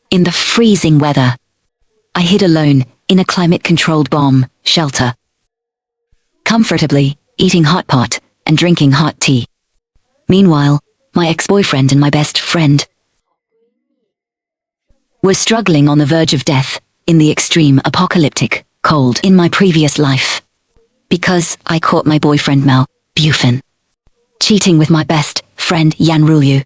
in the freezing weather. I hid alone in a climate-controlled bomb shelter, comfortably eating hot pot and drinking hot tea. Meanwhile, my ex-boyfriend and my best friend were struggling on the verge of death in the extreme apocalyptic cold in my previous life. Because I caught my boyfriend Mal Bufin cheating with my best friend Yan Rulyu,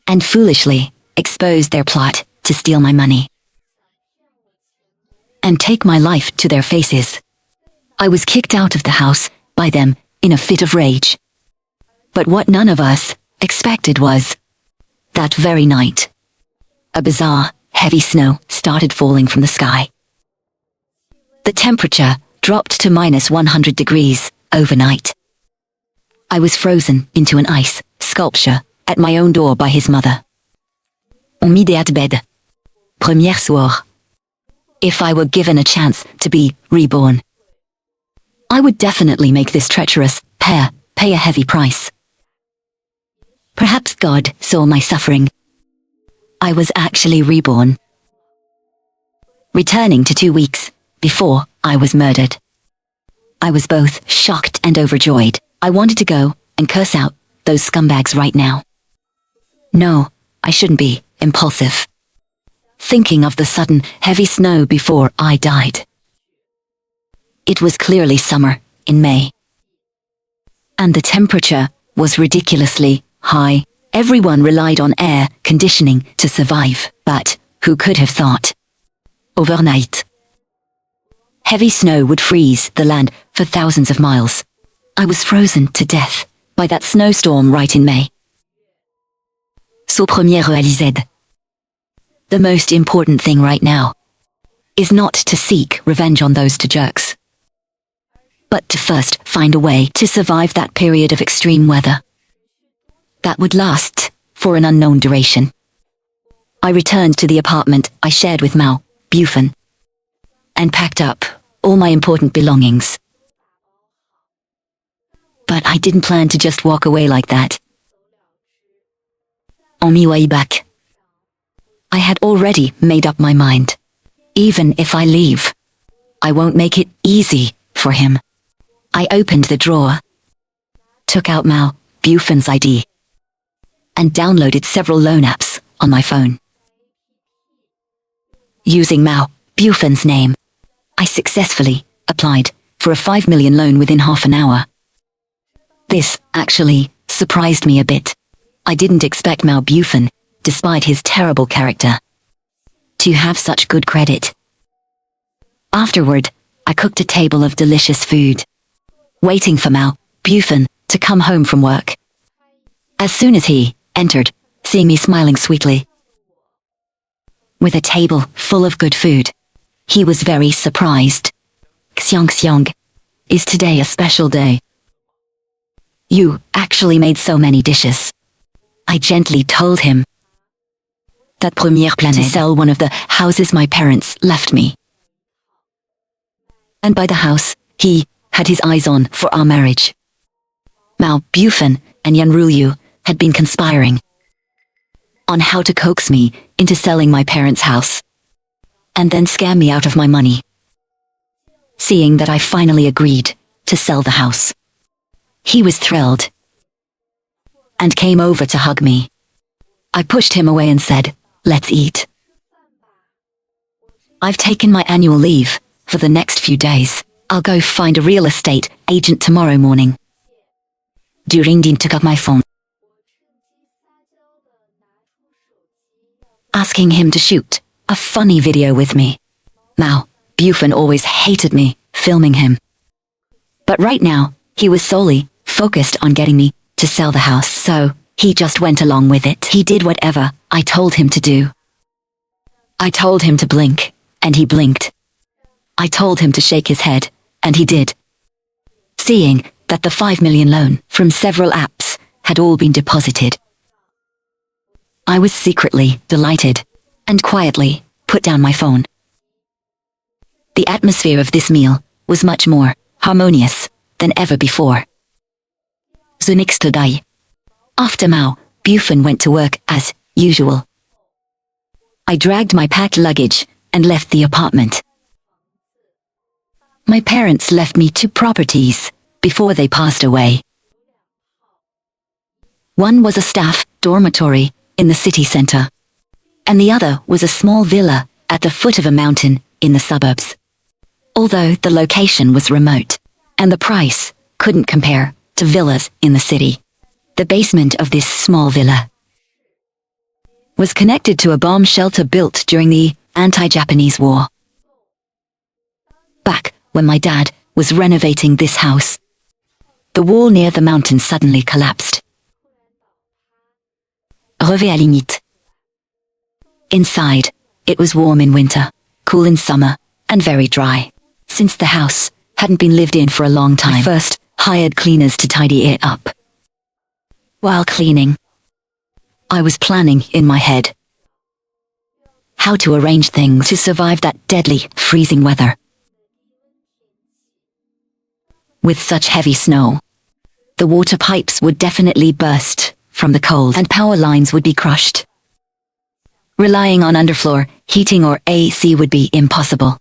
and foolishly exposed their plot to steal my money and take my life to their faces. I was kicked out of the house by them in a fit of rage. But what none of us expected was, that very night, a bizarre, heavy snow started falling from the sky. The temperature dropped to -100 degrees overnight. I was frozen into an ice sculpture at my own door by his mother. On m'idée à bed. Première soir. If I were given a chance to be reborn, I would definitely make this treacherous pair pay a heavy price. Perhaps God saw my suffering. I was actually reborn, returning to 2 weeks before I was murdered. I was both shocked and overjoyed. I wanted to go and curse out those scumbags right now. No, I shouldn't be impulsive, thinking of the sudden heavy snow before I died. It was clearly summer in May, and the temperature was ridiculously high. Everyone relied on air conditioning to survive, but who could have thought? Overnight, heavy snow would freeze the land for thousands of miles. I was frozen to death by that snowstorm right in May. So première réalisée. The most important thing right now is not to seek revenge on those two jerks, but to first find a way to survive that period of extreme weather that would last for an unknown duration. I returned to the apartment I shared with Mao Bufin and packed up all my important belongings. But I didn't plan to just walk away like that. On my way back, I had already made up my mind. Even if I leave, I won't make it easy for him. I opened the drawer, took out Mao Bufin's ID, and downloaded several loan apps on my phone. Using Mao Bufin's name, I successfully applied for a 5 million loan within half an hour. This actually surprised me a bit. I didn't expect Mao Bufin, despite his terrible character, to have such good credit. Afterward, I cooked a table of delicious food, waiting for Mao Bufin to come home from work. As soon as he entered, seeing me smiling sweetly with a table full of good food, he was very surprised. Xiang Xiang, is today a special day? You actually made so many dishes. I gently told him that Première Planète to sell one of the houses my parents left me. And by the house, he had his eyes on for our marriage. Mao Bufin and Yan Rulyu had been conspiring on how to coax me into selling my parents' house, and then scam me out of my money. Seeing that I finally agreed to sell the house, he was thrilled and came over to hug me. I pushed him away and said, "Let's eat. I've taken my annual leave for the next few days. I'll go find a real estate agent tomorrow morning." During din took up my phone, asking him to shoot a funny video with me. Mao Bufin always hated me filming him, but right now he was solely focused on getting me to sell the house, so he just went along with it. He did whatever I told him to do. I told him to blink, and he blinked. I told him to shake his head, and he did. Seeing that the 5 million loan from several apps had all been deposited, I was secretly delighted and quietly put down my phone. The atmosphere of this meal was much more harmonious than ever before. The next day, after Mao Bufin went to work as usual, I dragged my packed luggage and left the apartment. My parents left me 2 properties before they passed away. One was a staff dormitory in the city center, and the other was a small villa at the foot of a mountain in the suburbs. Although the location was remote, and the price couldn't compare to villas in the city, the basement of this small villa was connected to a bomb shelter built during the anti-Japanese war. Back when my dad was renovating this house, the wall near the mountain suddenly collapsed. Revers à limite. Inside, it was warm in winter, cool in summer, and very dry. Since the house hadn't been lived in for a long time, I first hired cleaners to tidy it up. While cleaning, I was planning in my head how to arrange things to survive that deadly, freezing weather. With such heavy snow, the water pipes would definitely burst from the cold and power lines would be crushed. Relying on underfloor heating or AC would be impossible.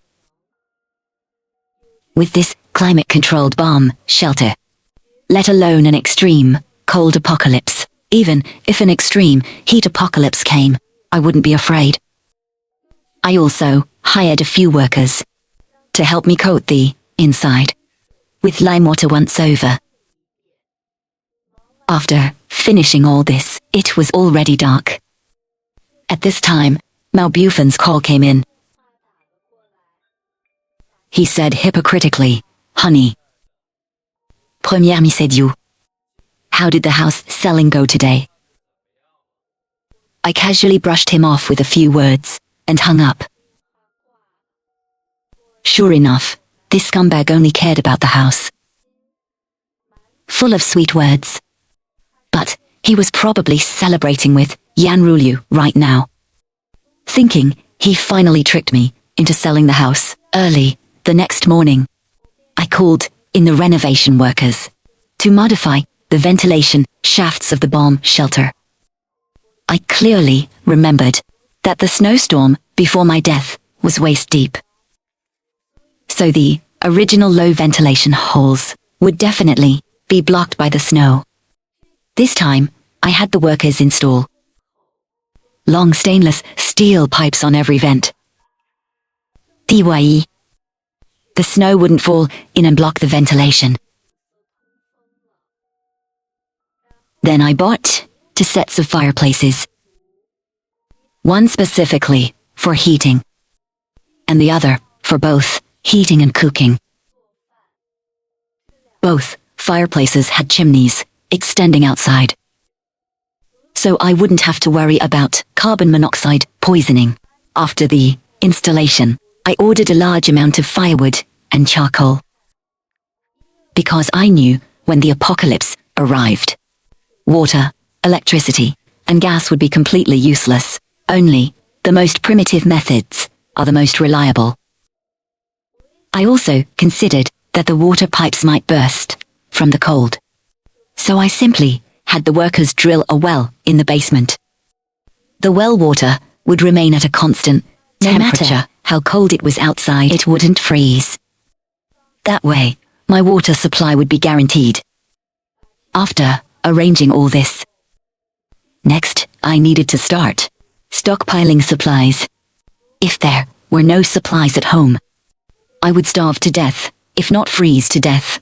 With this climate-controlled bomb shelter, let alone an extreme cold apocalypse, even if an extreme heat apocalypse came, I wouldn't be afraid. I also hired a few workers to help me coat the inside with lime water once over. After finishing all this, it was already dark. At this time, Mao Bufen's call came in. He said hypocritically, "Honey, première mise à Dieu. How did the house selling go today?" I casually brushed him off with a few words and hung up. Sure enough, this scumbag only cared about the house. Full of sweet words. But he was probably celebrating with Yan Rulyu right now. Thinking he finally tricked me into selling the house. Early the next morning, I called in the renovation workers to modify the ventilation shafts of the bomb shelter. I clearly remembered that the snowstorm before my death was waist deep. So the original low ventilation holes would definitely be blocked by the snow. This time, I had the workers install long stainless steel pipes on every vent. TYE. The snow wouldn't fall in and block the ventilation. Then I bought 2 sets of fireplaces. One specifically for heating, and the other for both heating and cooking. Both fireplaces had chimneys extending outside, so I wouldn't have to worry about carbon monoxide poisoning. After the installation, I ordered a large amount of firewood and charcoal, because I knew when the apocalypse arrived, water, electricity, and gas would be completely useless. Only the most primitive methods are the most reliable. I also considered that the water pipes might burst from the cold, so I simply had the workers drill a well in the basement. The well water would remain at a constant temperature. No matter how cold it was outside, it wouldn't freeze. That way, my water supply would be guaranteed. After arranging all this, next I needed to start stockpiling supplies. If there were no supplies at home, I would starve to death, if not freeze to death.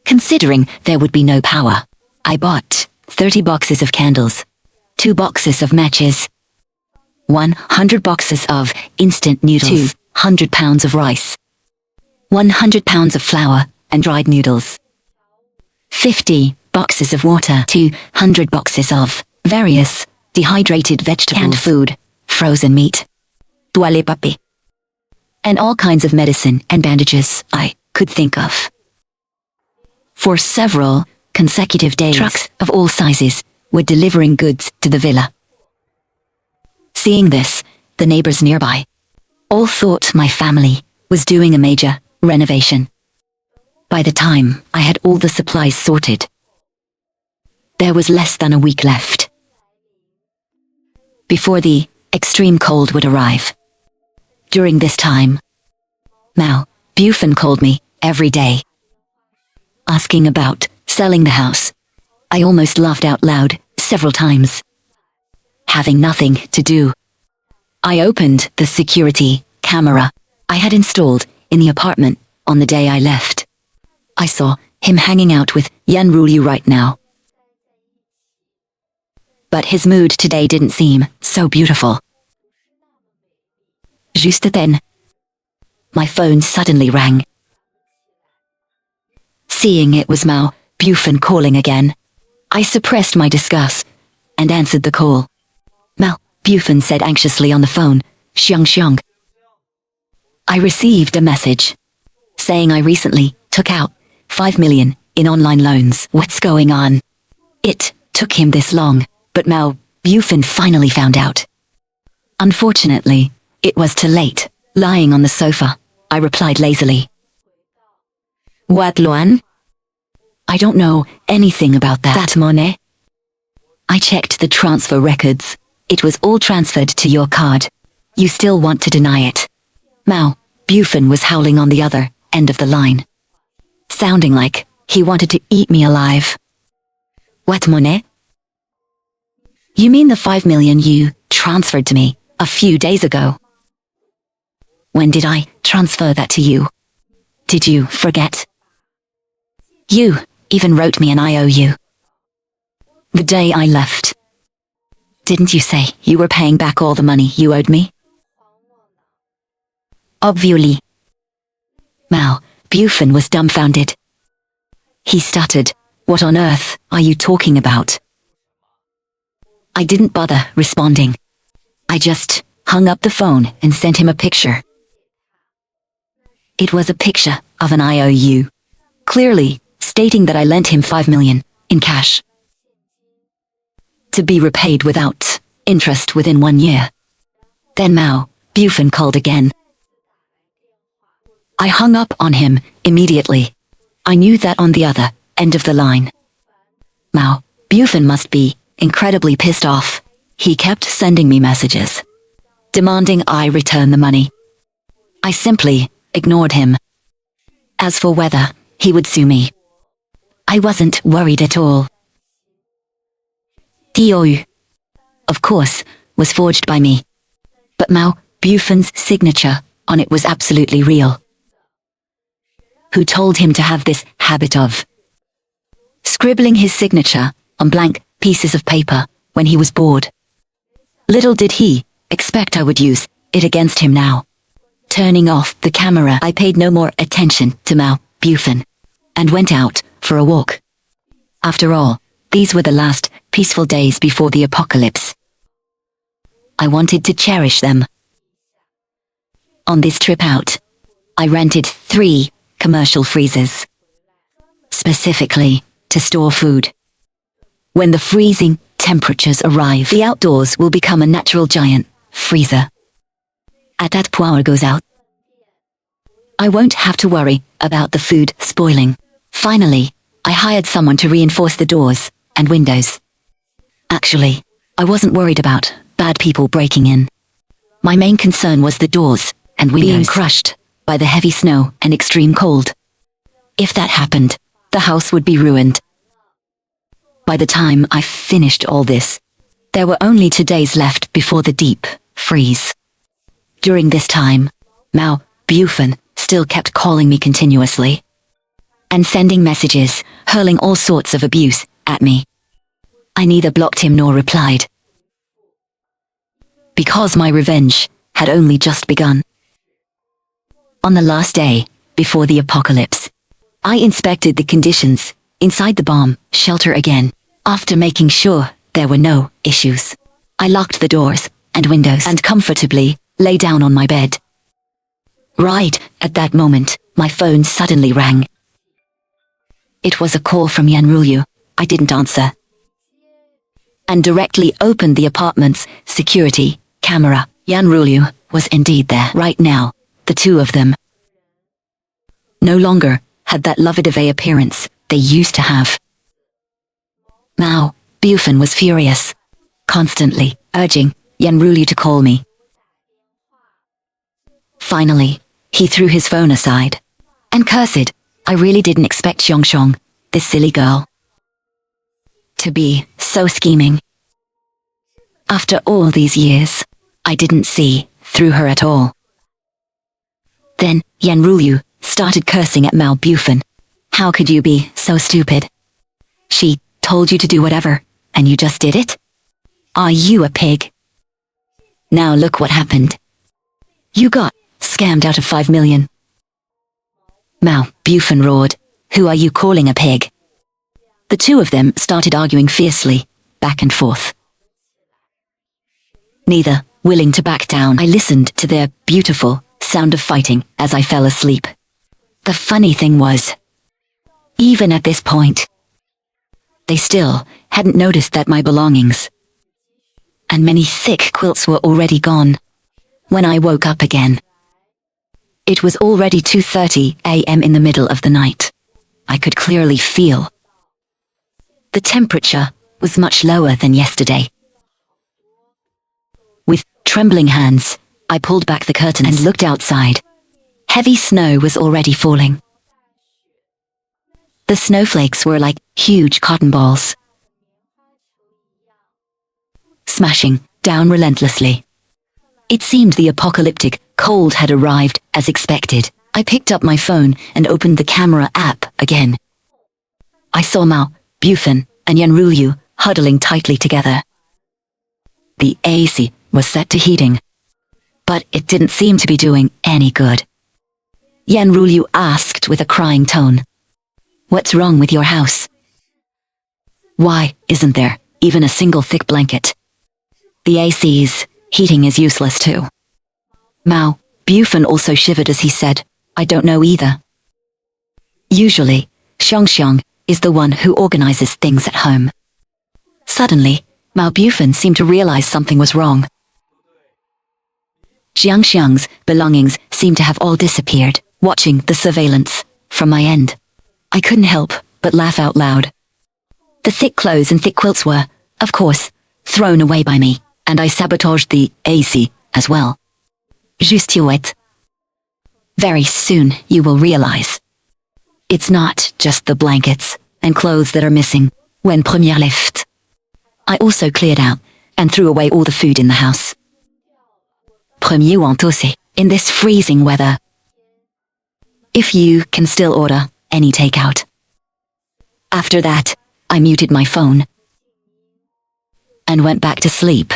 Considering there would be no power, I bought 30 boxes of candles, 2 boxes of matches, 100 boxes of instant noodles, 200 pounds of rice, 100 pounds of flour and dried noodles, 50 boxes of water, 200 boxes of various dehydrated vegetables, canned food, frozen meat, toilet papier, and all kinds of medicine and bandages I could think of. For several consecutive days, trucks of all sizes were delivering goods to the villa. Seeing this, the neighbors nearby all thought my family was doing a major renovation. By the time I had all the supplies sorted, there was less than a week left before the extreme cold would arrive. During this time, Mao Bufin called me every day, asking about selling the house. I almost laughed out loud several times. Having nothing to do, I opened the security camera I had installed in the apartment on the day I left. I saw him hanging out with Yan Rulyu right now. But his mood today didn't seem so beautiful. Juste then, my phone suddenly rang. Seeing it was Mao Bufin calling again, I suppressed my disgust and answered the call. Mao Bufin said anxiously on the phone, "Xiang Xiang. I received a message saying I recently took out 5 million in online loans. What's going on?" It took him this long, but Mao Bufin finally found out. Unfortunately, it was too late. Lying on the sofa, I replied lazily. "What, Luan? I don't know anything about that. That money? I checked the transfer records. It was all transferred to your card. You still want to deny it?" Mao Bufin was howling on the other end of the line, sounding like he wanted to eat me alive. "What money? You mean the 5 million you transferred to me a few days ago?" "When did I transfer that to you? Did you forget? You even wrote me an IOU. The day I left. Didn't you say you were paying back all the money you owed me?" Obviously. Mao Bufin was dumbfounded. He stuttered, "What on earth are you talking about?" I didn't bother responding. I just hung up the phone and sent him a picture. It was a picture of an IOU, clearly stating that I lent him 5 million in cash, to be repaid without interest within 1 year. Then Mao Bufin called again. I hung up on him immediately. I knew that on the other end of the line, Mao Bufin must be incredibly pissed off. He kept sending me messages, demanding I return the money. I simply ignored him. As for whether he would sue me, I wasn't worried at all. DOU, of course, was forged by me, but Mao Bufin's signature on it was absolutely real. Who told him to have this habit of scribbling his signature on blank pieces of paper when he was bored? Little did he expect I would use it against him now. Turning off the camera, I paid no more attention to Mao Bufin and went out for a walk. After all, these were the last peaceful days before the apocalypse. I wanted to cherish them. On this trip out, I rented 3 commercial freezers, specifically to store food. When the freezing temperatures arrive, the outdoors will become a natural giant freezer. At that power goes out, I won't have to worry about the food spoiling. Finally, I hired someone to reinforce the doors and windows. Actually, I wasn't worried about bad people breaking in. My main concern was the doors and windows being crushed by the heavy snow and extreme cold. If that happened, the house would be ruined. By the time I finished all this, there were only 2 days left before the deep freeze. During this time, Mao Bufin still kept calling me continuously and sending messages, hurling all sorts of abuse at me. I neither blocked him nor replied, because my revenge had only just begun. On the last day, before the apocalypse, I inspected the conditions inside the bomb shelter again. After making sure there were no issues, I locked the doors and windows and comfortably lay down on my bed. Right at that moment, my phone suddenly rang. It was a call from Yan Rulyu. I didn't answer, and directly opened the apartment's security camera. Yan Rulyu was indeed there right now, the 2 of them. No longer had that lovey-dovey appearance they used to have. Mao Bufin was furious, constantly urging Yanrulu to call me. Finally, he threw his phone aside. And cursed, I really didn't expect Xiongxiong, this silly girl, to be so scheming. After all these years, I didn't see through her at all. Then, Yanrulu started cursing at Mao Bufan. How could you be so stupid? She told you to do whatever, and you just did it? Are you a pig? Now look what happened. You got scammed out of 5 million. Mao Bufan roared, who are you calling a pig? The two of them started arguing fiercely, back and forth. Neither willing to back down, I listened to their beautiful sound of fighting as I fell asleep. The funny thing was, even at this point, they still hadn't noticed that my belongings and many thick quilts were already gone. When I woke up again, it was already 2:30 a.m. in the middle of the night. I could clearly feel the temperature was much lower than yesterday. With trembling hands, I pulled back the curtains and looked outside. Heavy snow was already falling. The snowflakes were like huge cotton balls, smashing down relentlessly. It seemed the apocalyptic cold had arrived as expected. I picked up my phone and opened the camera app again. I saw Mao Bufan and Yanrulu huddling tightly together. The AC was set to heating, but it didn't seem to be doing any good. Yanrulu asked with a crying tone, "What's wrong with your house? Why isn't there even a single thick blanket? The AC's heating is useless too." Mao Bufan also shivered as he said, "I don't know either. Usually, Xiongxiong is the one who organizes things at home." Suddenly, Mao Bufan seemed to realize something was wrong. Xiongxiong's belongings seemed to have all disappeared. Watching the surveillance from my end, I couldn't help but laugh out loud. The thick clothes and thick quilts were, of course, thrown away by me, and I sabotaged the AC as well. Juste yet. Very soon you will realize, it's not just the blankets and clothes that are missing. When Premiere left, I also cleared out and threw away all the food in the house. Premier want aussi, in this freezing weather. If you can still order any takeout. After that, I muted my phone and went back to sleep.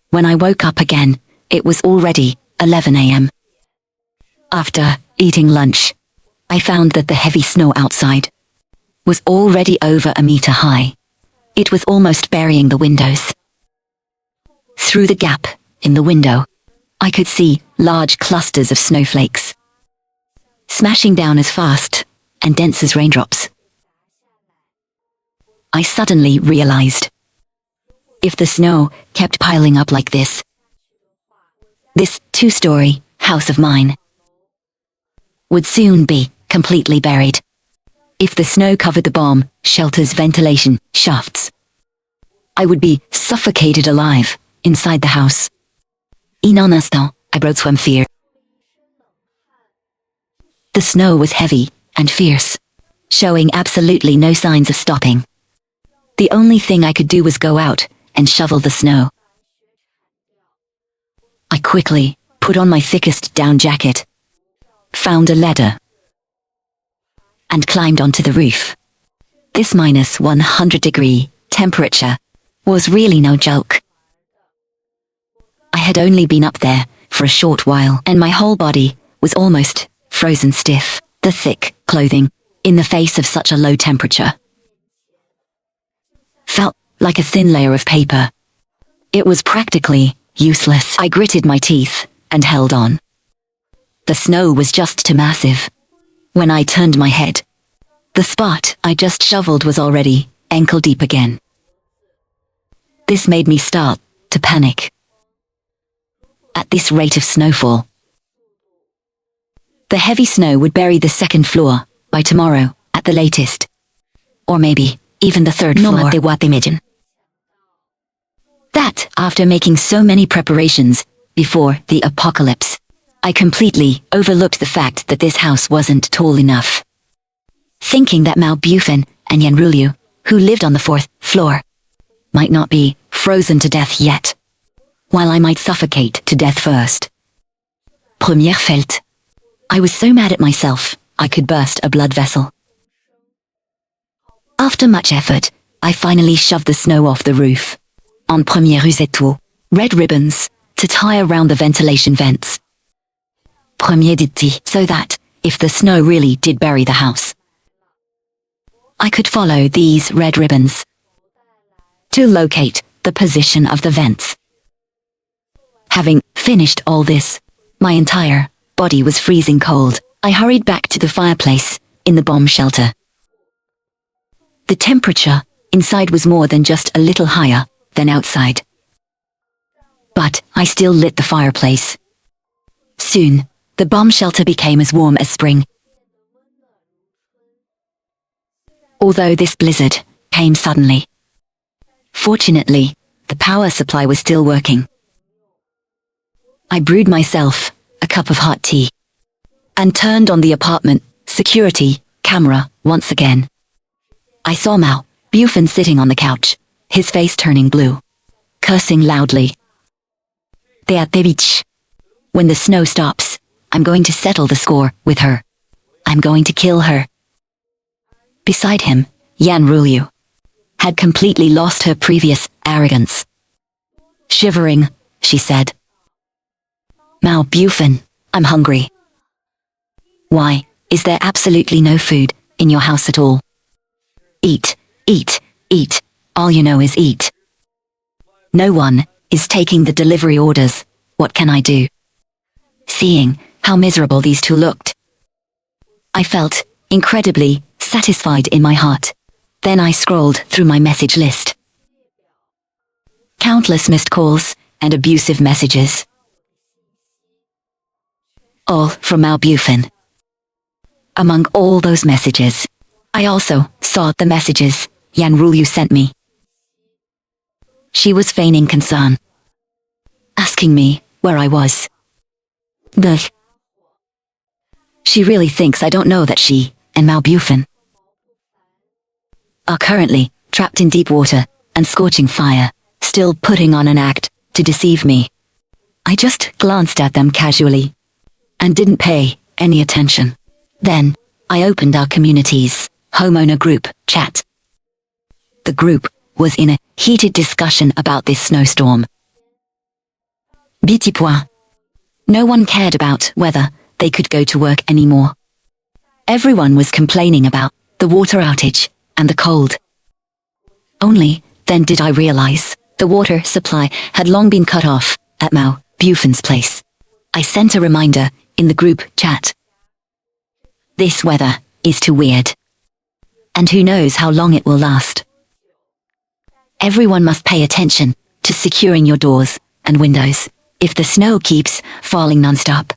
When I woke up again, it was already 11 a.m. After eating lunch, I found that the heavy snow outside was already over a meter high. It was almost burying the windows. Through the gap in the window, I could see large clusters of snowflakes, smashing down as fast and dense as raindrops. I suddenly realized, if the snow kept piling up like this 2-story house of mine would soon be completely buried. If the snow covered the bomb shelter's ventilation shafts, I would be suffocated alive inside the house. In un instant, I broke from fear. The snow was heavy and fierce, showing absolutely no signs of stopping. The only thing I could do was go out and shovel the snow. I quickly put on my thickest down jacket, found a ladder, and climbed onto the roof. This minus 100-degree temperature was really no joke. I had only been up there for a short while, and my whole body was almost frozen stiff. The thick clothing, in the face of such a low temperature, felt like a thin layer of paper. It was practically useless. I gritted my teeth and held on. The snow was just too massive. When I turned my head, the spot I just shoveled was already ankle deep again. This made me start to panic. At this rate of snowfall, the heavy snow would bury the second floor by tomorrow at the latest. Or maybe even the third floor. That After making so many preparations before the apocalypse, I completely overlooked the fact that this house wasn't tall enough. Thinking that Mao Bufin and Yan Ruliu, who lived on the 4th floor, might not be frozen to death yet, while I might suffocate to death first. Première felt. I was so mad at myself, I could burst a blood vessel. After much effort, I finally shoved the snow off the roof. En première usette, red ribbons, to tie around the ventilation vents. Premier dit, so that, if the snow really did bury the house, I could follow these red ribbons to locate the position of the vents. Having finished all this, my entire body was freezing cold. I hurried back to the fireplace in the bomb shelter. The temperature inside was more than just a little higher than outside. But I still lit the fireplace. Soon, the bomb shelter became as warm as spring. Although this blizzard came suddenly, fortunately, the power supply was still working. I brewed myself a cup of hot tea and turned on the apartment security camera once again. I saw Mao Bufin sitting on the couch, his face turning blue, cursing loudly. Teatevich. When the snow stops, I'm going to settle the score with her. I'm going to kill her. Beside him, Yan Ruliu had completely lost her previous arrogance. Shivering, she said, Mao Bufin, I'm hungry. Why, is there absolutely no food in your house at all? Eat, eat, eat, all you know is eat. No one is taking the delivery orders, what can I do? Seeing how miserable these two looked, I felt incredibly satisfied in my heart. Then I scrolled through my message list. Countless missed calls and abusive messages. All from Mao Bufin. Among all those messages, I also saw the messages Yan Ruliu sent me. She was feigning concern, asking me where I was. She really thinks I don't know that she and Mao Bufin are currently trapped in deep water and scorching fire, still putting on an act to deceive me. I just glanced at them casually and didn't pay any attention. Then, I opened our community's homeowner group chat. The group was in a heated discussion about this snowstorm. Petit point. No one cared about whether they could go to work anymore. Everyone was complaining about the water outage and the cold. Only then did I realize the water supply had long been cut off at Mao Bufin's place. I sent a reminder in the group chat. This weather is too weird. And who knows how long it will last. Everyone must pay attention to securing your doors and windows if the snow keeps falling non-stop.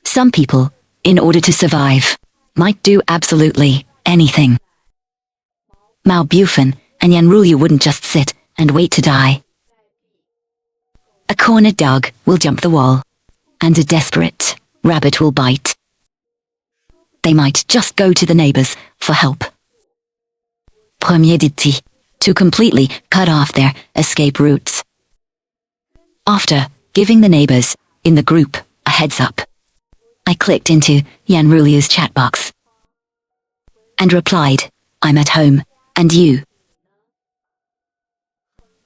Some people, in order to survive, might do absolutely anything. Mao Bufin and Yan Ruliu wouldn't just sit and wait to die. A cornered dog will jump the wall, and a desperate rabbit will bite. They might just go to the neighbors for help. Premier dit, to completely cut off their escape routes. After giving the neighbors in the group a heads up, I clicked into Yan Ruliu's chat box and replied, I'm at home, and you?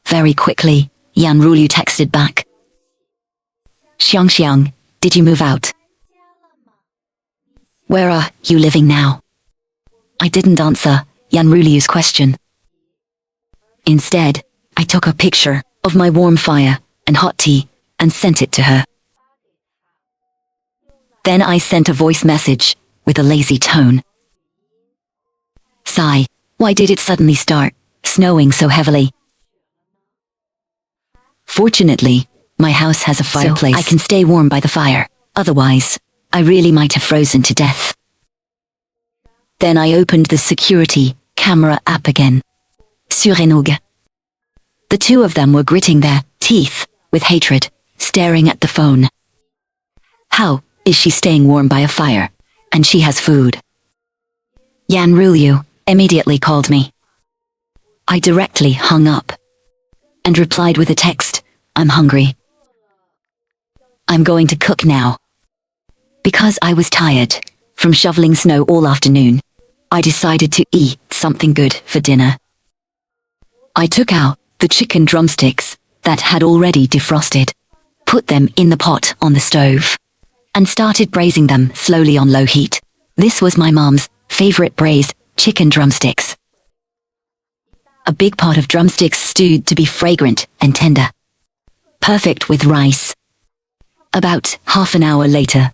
Very quickly, Yan Ruliu texted back. Xiang, did you move out? Where are you living now? I didn't answer Yan Ruliu's question. Instead, I took a picture of my warm fire and hot tea and sent it to her. Then I sent a voice message with a lazy tone. Sigh, why did it suddenly start snowing so heavily? Fortunately, my house has a fireplace, so I can stay warm by the fire. Otherwise, I really might have frozen to death. Then I opened the security camera app again. Surenog. The two of them were gritting their teeth with hatred, staring at the phone. How is she staying warm by a fire? And she has food. Yan Rulyu immediately called me. I directly hung up and replied with a text, I'm hungry. I'm going to cook now. Because I was tired from shoveling snow all afternoon, I decided to eat something good for dinner. I took out the chicken drumsticks that had already defrosted, put them in the pot on the stove, and started braising them slowly on low heat. This was my mom's favorite braised chicken drumsticks. A big pot of drumsticks stewed to be fragrant and tender. Perfect with rice. About half an hour later,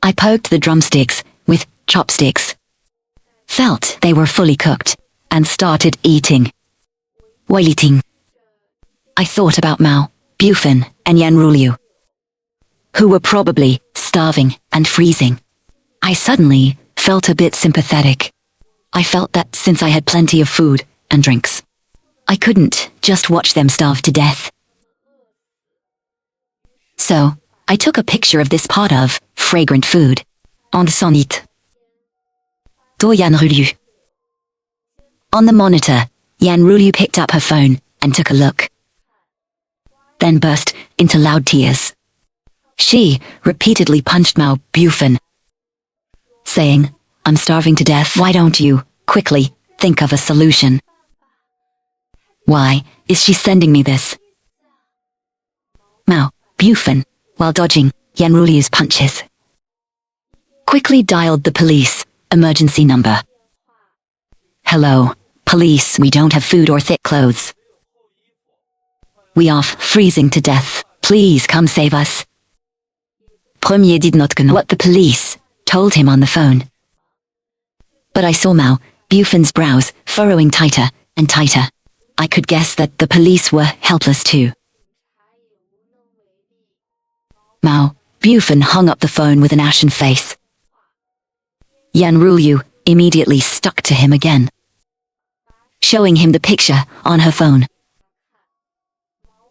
I poked the drumsticks with chopsticks, felt they were fully cooked, and started eating. While eating, I thought about Mao, Bufin, and Yan Rulyu, who were probably starving and freezing. I suddenly felt a bit sympathetic. I felt that since I had plenty of food and drinks, I couldn't just watch them starve to death. So, I took a picture of this pot of fragrant food. On Yan Rulyu. On the monitor, Yan Rulyu picked up her phone and took a look. Then burst into loud tears. She repeatedly punched Mao Bufin, saying, I'm starving to death. Why don't you quickly think of a solution? Why is she sending me this? Mao Bufin, while dodging Yan Rulyu's punches, quickly dialed the police emergency number. Hello, police, we don't have food or thick clothes. We are freezing to death. Please come save us. Premier did not know what the police told him on the phone. But I saw Mao Bufin's brows furrowing tighter and tighter. I could guess that the police were helpless too. Mao Bufin hung up the phone with an ashen face. Yan Rulyu immediately stuck to him again, showing him the picture on her phone.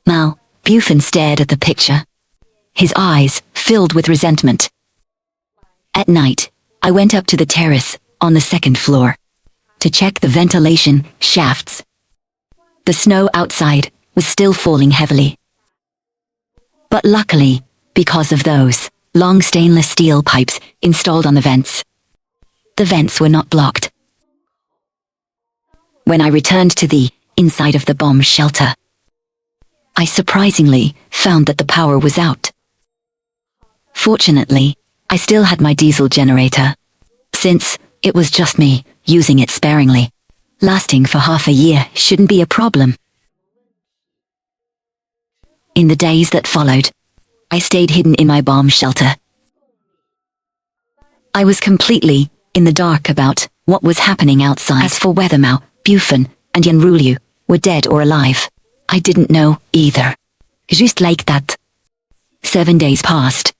Mao Bufin stared at the picture, his eyes filled with resentment. At night, I went up to the terrace on the second floor to check the ventilation shafts. The snow outside was still falling heavily. But luckily, because of those long stainless steel pipes installed on the vents were not blocked. When I returned to the inside of the bomb shelter, I surprisingly found that the power was out. Fortunately, I still had my diesel generator, since it was just me using it sparingly. Lasting for half a year shouldn't be a problem. In the days that followed, I stayed hidden in my bomb shelter. I was completely in the dark about what was happening outside. As for whether Mao Bufin and Yan Rulyu were dead or alive, I didn't know either. Just like that. 7 days passed.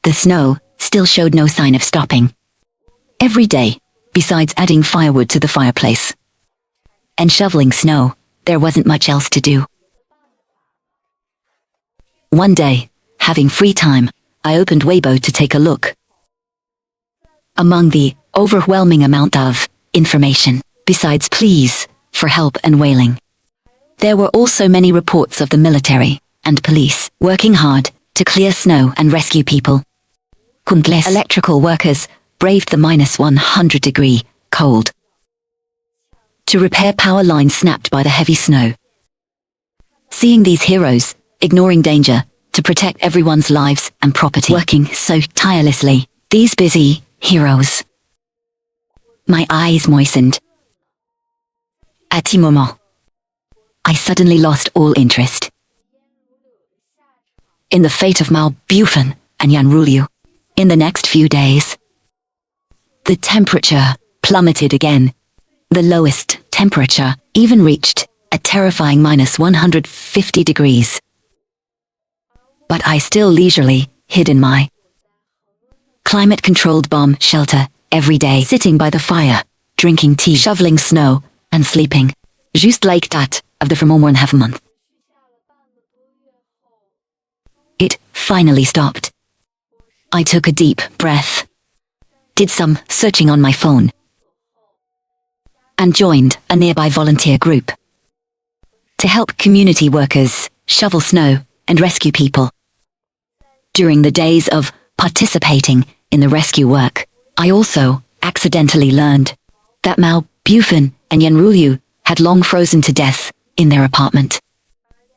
The snow still showed no sign of stopping. Every day, besides adding firewood to the fireplace and shoveling snow, there wasn't much else to do. One day, having free time, I opened Weibo to take a look. Among the overwhelming amount of information, besides pleas for help and wailing, there were also many reports of the military and police working hard to clear snow and rescue people. Countless electrical workers braved the -100-degree cold to repair power lines snapped by the heavy snow. Seeing these heroes ignoring danger to protect everyone's lives and property, working so tirelessly, these busy heroes, my eyes moistened. At a moment, I suddenly lost all interest in the fate of Mao Bufin and Yan Rulyu. In the next few days, the temperature plummeted again. The lowest temperature even reached a terrifying -150 degrees. But I still leisurely hid in my climate-controlled bomb shelter every day, sitting by the fire, drinking tea, shoveling snow, and sleeping. Just like that, of the for more than half a month. It finally stopped. I took a deep breath, did some searching on my phone, and joined a nearby volunteer group to help community workers shovel snow and rescue people. During the days of participating in the rescue work, I also accidentally learned that Mao Bufan and Yanrulyu had long frozen to death in their apartment,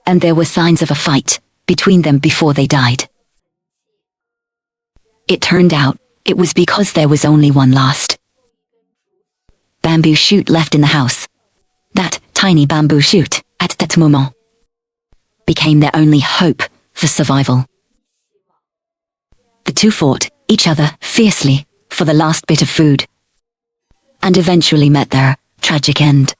and there were signs of a fight between them before they died. It turned out it was because there was only one last bamboo shoot left in the house. That tiny bamboo shoot, at that moment, became their only hope for survival. The two fought each other fiercely for the last bit of food, and eventually met their tragic end.